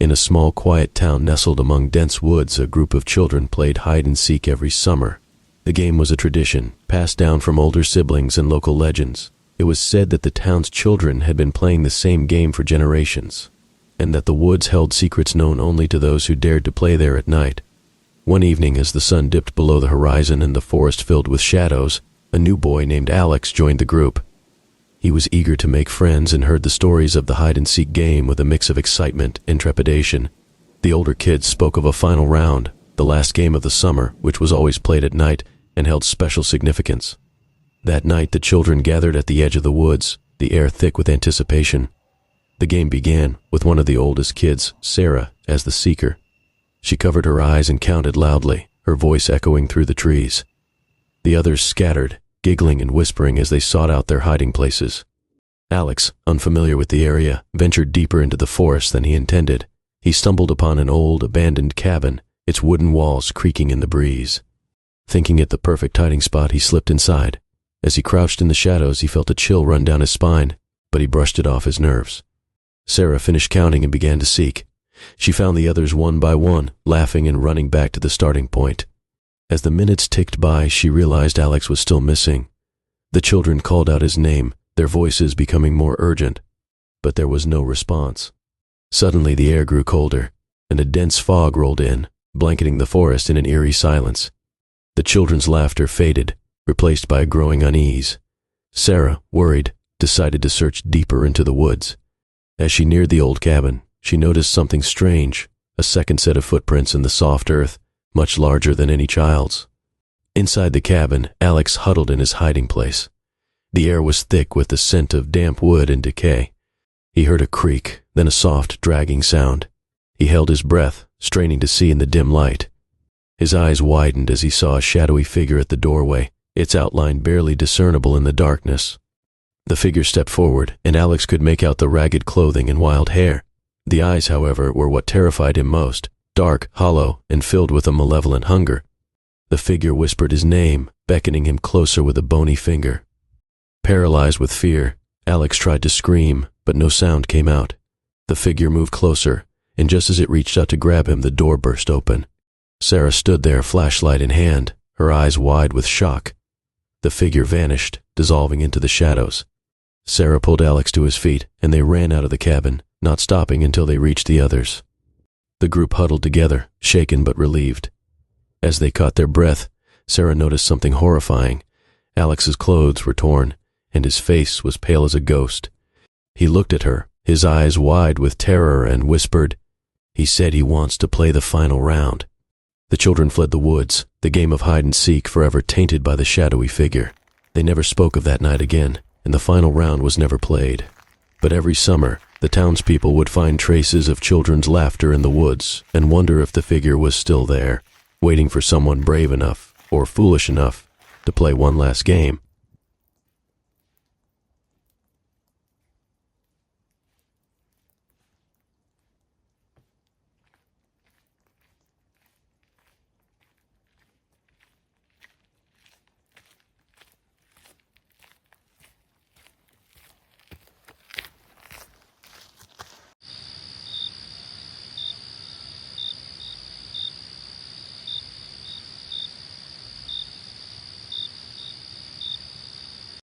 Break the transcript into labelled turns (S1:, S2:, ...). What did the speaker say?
S1: In a small, quiet town nestled among dense woods, a group of children played hide-and-seek every summer. The game was a tradition, passed down from older siblings and local legends. It was said that the town's children had been playing the same game for generations, and that the woods held secrets known only to those who dared to play there at night. One evening, as the sun dipped below the horizon and the forest filled with shadows, a new boy named Alex joined the group. He was eager to make friends and heard the stories of the hide-and-seek game with a mix of excitement and trepidation. The older kids spoke of a final round, the last game of the summer, which was always played at night and held special significance. That night, the children gathered at the edge of the woods, the air thick with anticipation. The game began with one of the oldest kids, Sarah, as the seeker. She covered her eyes and counted loudly, her voice echoing through the trees. The others scattered, giggling and whispering as they sought out their hiding places. Alex, unfamiliar with the area, ventured deeper into the forest than he intended. He stumbled upon an old, abandoned cabin, its wooden walls creaking in the breeze. Thinking it the perfect hiding spot, he slipped inside. As he crouched in the shadows, he felt a chill run down his spine, but he brushed it off his nerves. Sarah finished counting and began to seek. She found the others one by one, laughing and running back to the starting point. As the minutes ticked by, she realized Alex was still missing. The children called out his name, their voices becoming more urgent, but there was no response. Suddenly the air grew colder, and a dense fog rolled in, blanketing the forest in an eerie silence. The children's laughter faded, replaced by a growing unease. Sarah, worried, decided to search deeper into the woods. As she neared the old cabin, she noticed something strange, a second set of footprints in the soft earth, much larger than any child's. Inside the cabin, Alex huddled in his hiding place. The air was thick with the scent of damp wood and decay. He heard a creak, then a soft, dragging sound. He held his breath, straining to see in the dim light. His eyes widened as he saw a shadowy figure at the doorway, its outline barely discernible in the darkness. The figure stepped forward, and Alex could make out the ragged clothing and wild hair. The eyes, however, were what terrified him most, dark, hollow, and filled with a malevolent hunger. The figure whispered his name, beckoning him closer with a bony finger. Paralyzed with fear, Alex tried to scream, but no sound came out. The figure moved closer, and just as it reached out to grab him, the door burst open. Sarah stood there, flashlight in hand, her eyes wide with shock. The figure vanished, dissolving into the shadows. Sarah pulled Alex to his feet, and they ran out of the cabin, not stopping until they reached the others. The group huddled together, shaken but relieved. As they caught their breath, Sarah noticed something horrifying. Alex's clothes were torn, and his face was pale as a ghost. He looked at her, his eyes wide with terror, and whispered, "He said he wants to play the final round." The children fled the woods, the game of hide-and-seek forever tainted by the shadowy figure. They never spoke of that night again, and the final round was never played. But every summer, the townspeople would find traces of children's laughter in the woods and wonder if the figure was still there, waiting for someone brave enough or foolish enough to play one last game.